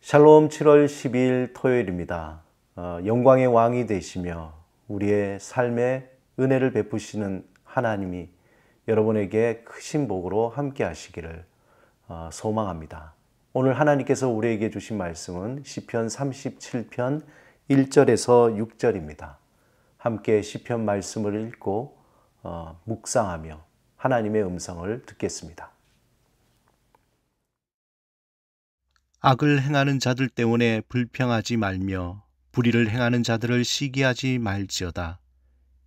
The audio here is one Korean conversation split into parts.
샬롬 7월 10일 토요일입니다. 영광의 왕이 되시며 우리의 삶에 은혜를 베푸시는 하나님이 여러분에게 크신 복으로 함께 하시기를 소망합니다. 오늘 하나님께서 우리에게 주신 말씀은 시편 37편 1절에서 6절입니다. 함께 시편 말씀을 읽고 묵상하며 하나님의 음성을 듣겠습니다. 악을 행하는 자들 때문에 불평하지 말며 불의를 행하는 자들을 시기하지 말지어다.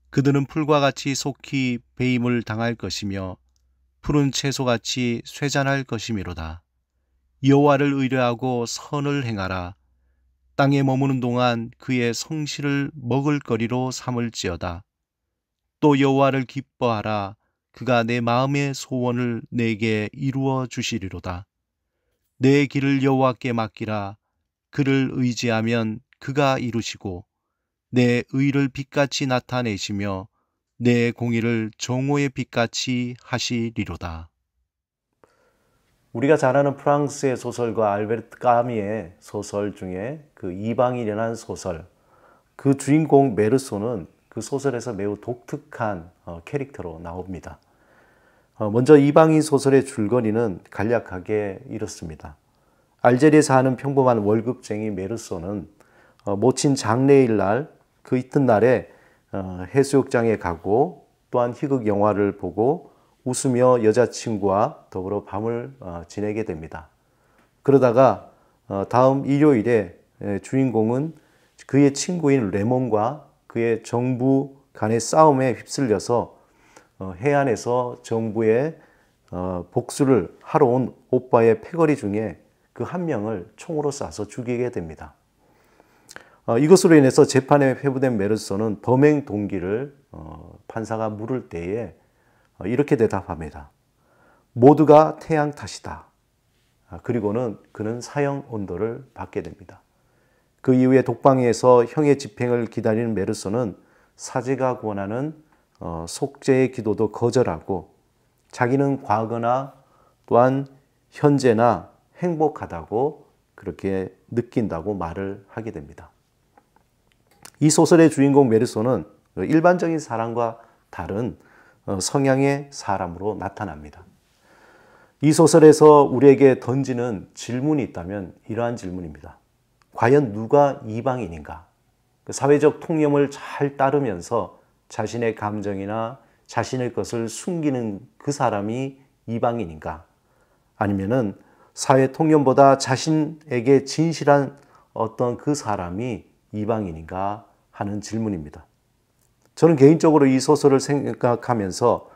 그들은 풀과 같이 속히 배임을 당할 것이며 푸른 채소같이 쇠잔할 것이미로다. 여호와를 의뢰하고 선을 행하라. 땅에 머무는 동안 그의 성실을 먹을거리로 삼을지어다. 또 여호와를 기뻐하라. 그가 내 마음의 소원을 내게 이루어 주시리로다. 내 길을 여호와께 맡기라. 그를 의지하면 그가 이루시고 내 의를 빛같이 나타내시며 내 공의를 정오의 빛같이 하시리로다. 우리가 잘 아는 프랑스의 소설가 알베르트 까미의 소설 중에 그 이방인이라는 소설, 그 주인공 메르소는 그 소설에서 매우 독특한 캐릭터로 나옵니다. 먼저 이방인 소설의 줄거리는 간략하게 이렇습니다. 알제리에 사는 평범한 월급쟁이 메르소는 모친 장례일 날 그 이튿날에 해수욕장에 가고 또한 희극 영화를 보고 웃으며 여자친구와 더불어 밤을 지내게 됩니다. 그러다가 다음 일요일에 주인공은 그의 친구인 레몬과 그의 정부 간의 싸움에 휩쓸려서 해안에서 정부의 복수를 하러 온 오빠의 패거리 중에 그 한 명을 총으로 쏴서 죽이게 됩니다. 이것으로 인해서 재판에 회부된 메르소는 범행 동기를 판사가 물을 때에 이렇게 대답합니다. 모두가 태양 탓이다. 그리고는 그는 사형 온도를 받게 됩니다. 그 이후에 독방에서 형의 집행을 기다리는 메르소는 사제가 권하는 속죄의 기도도 거절하고 자기는 과거나 또한 현재나 행복하다고 그렇게 느낀다고 말을 하게 됩니다. 이 소설의 주인공 메르소는 일반적인 사람과 다른 성향의 사람으로 나타납니다. 이 소설에서 우리에게 던지는 질문이 있다면 이러한 질문입니다. 과연 누가 이방인인가? 사회적 통념을 잘 따르면서 자신의 감정이나 자신의 것을 숨기는 그 사람이 이방인인가? 아니면은 사회 통념보다 자신에게 진실한 어떤 그 사람이 이방인인가 하는 질문입니다. 저는 개인적으로 이 소설을 생각하면서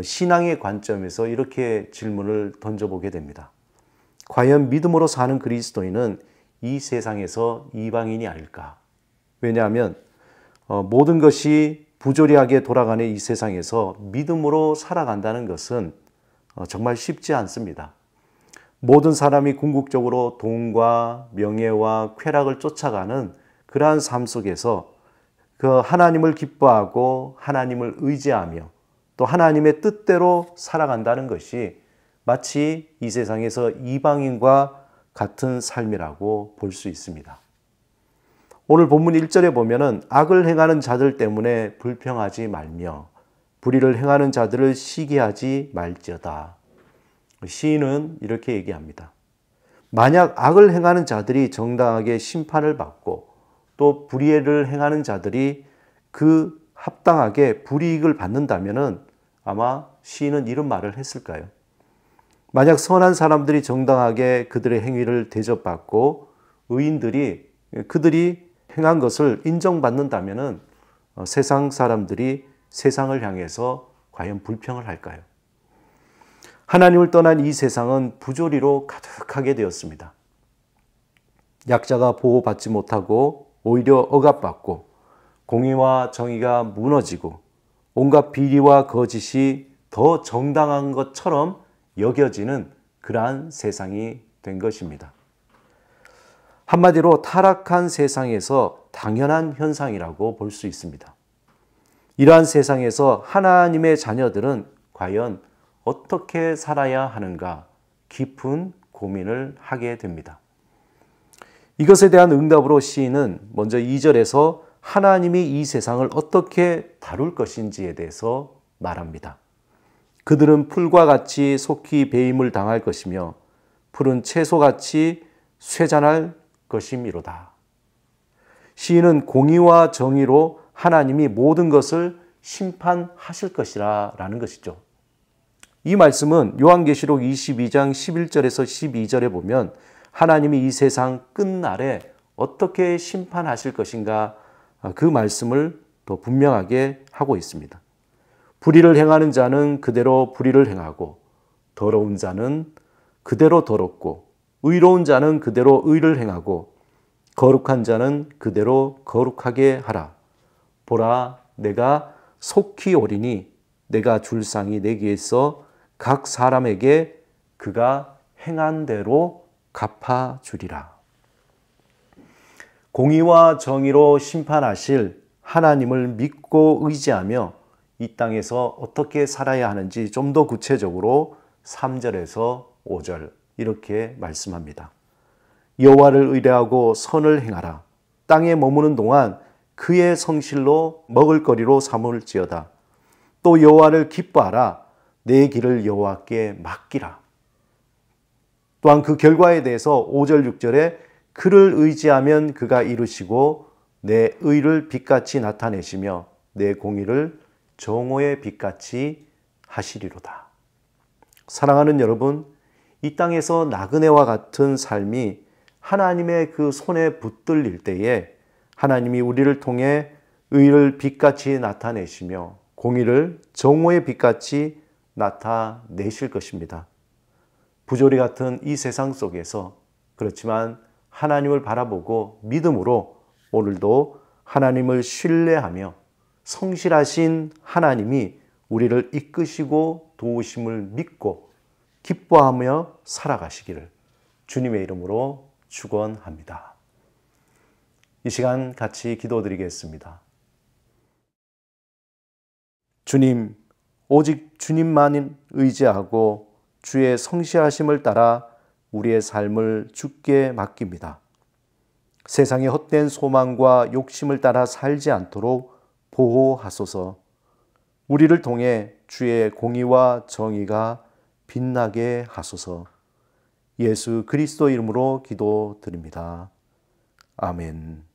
신앙의 관점에서 이렇게 질문을 던져보게 됩니다. 과연 믿음으로 사는 그리스도인은 이 세상에서 이방인이 아닐까? 왜냐하면 모든 것이 부조리하게 돌아가는 이 세상에서 믿음으로 살아간다는 것은 정말 쉽지 않습니다. 모든 사람이 궁극적으로 돈과 명예와 쾌락을 쫓아가는 그러한 삶 속에서 그 하나님을 기뻐하고 하나님을 의지하며 또 하나님의 뜻대로 살아간다는 것이 마치 이 세상에서 이방인과 같은 삶이라고 볼 수 있습니다. 오늘 본문 1절에 보면은 악을 행하는 자들 때문에 불평하지 말며 불의를 행하는 자들을 시기하지 말지어다. 시인은 이렇게 얘기합니다. 만약 악을 행하는 자들이 정당하게 심판을 받고 또 불의를 행하는 자들이 그 합당하게 불이익을 받는다면은 아마 시인은 이런 말을 했을까요? 만약 선한 사람들이 정당하게 그들의 행위를 대접받고 의인들이 그들이 행한 것을 인정받는다면은 세상 사람들이 세상을 향해서 과연 불평을 할까요? 하나님을 떠난 이 세상은 부조리로 가득하게 되었습니다. 약자가 보호받지 못하고 오히려 억압받고 공의와 정의가 무너지고 온갖 비리와 거짓이 더 정당한 것처럼 여겨지는 그러한 세상이 된 것입니다. 한마디로 타락한 세상에서 당연한 현상이라고 볼 수 있습니다. 이러한 세상에서 하나님의 자녀들은 과연 어떻게 살아야 하는가 깊은 고민을 하게 됩니다. 이것에 대한 응답으로 시인은 먼저 2절에서 하나님이 이 세상을 어떻게 다룰 것인지에 대해서 말합니다. 그들은 풀과 같이 속히 배임을 당할 것이며 풀은 채소같이 쇠잔할 것이미로다. 시인은 공의와 정의로 하나님이 모든 것을 심판하실 것이라 라는 것이죠. 이 말씀은 요한계시록 22장 11절에서 12절에 보면 하나님이 이 세상 끝날에 어떻게 심판하실 것인가 그 말씀을 더 분명하게 하고 있습니다. 불의를 행하는 자는 그대로 불의를 행하고 더러운 자는 그대로 더럽고 의로운 자는 그대로 의를 행하고 거룩한 자는 그대로 거룩하게 하라. 보라, 내가 속히 오리니 내가 줄 상이 내게에서 각 사람에게 그가 행한 대로 갚아주리라. 공의와 정의로 심판하실 하나님을 믿고 의지하며 이 땅에서 어떻게 살아야 하는지 좀 더 구체적으로 3절에서 5절 이렇게 말씀합니다. 여호와를 의뢰하고 선을 행하라. 땅에 머무는 동안 그의 성실로 먹을거리로 삼을지어다. 또 여호와를 기뻐하라. 내 길을 여호와께 맡기라. 또한 그 결과에 대해서 5절 6절에 그를 의지하면 그가 이루시고 내 의를 빛같이 나타내시며 내 공의를 정오의 빛같이 하시리로다. 사랑하는 여러분, 이 땅에서 나그네와 같은 삶이 하나님의 그 손에 붙들릴 때에 하나님이 우리를 통해 의를 빛같이 나타내시며 공의를 정오의 빛같이 나타내실 것입니다. 부조리 같은 이 세상 속에서 그렇지만 하나님을 바라보고 믿음으로 오늘도 하나님을 신뢰하며 성실하신 하나님이 우리를 이끄시고 도우심을 믿고 기뻐하며 살아가시기를 주님의 이름으로 축원합니다. 이 시간 같이 기도드리겠습니다. 주님, 오직 주님만 의지하고 주의 성실하심을 따라 우리의 삶을 주께 맡깁니다. 세상의 헛된 소망과 욕심을 따라 살지 않도록 보호하소서. 우리를 통해 주의 공의와 정의가 빛나게 하소서. 예수 그리스도 이름으로 기도드립니다. 아멘.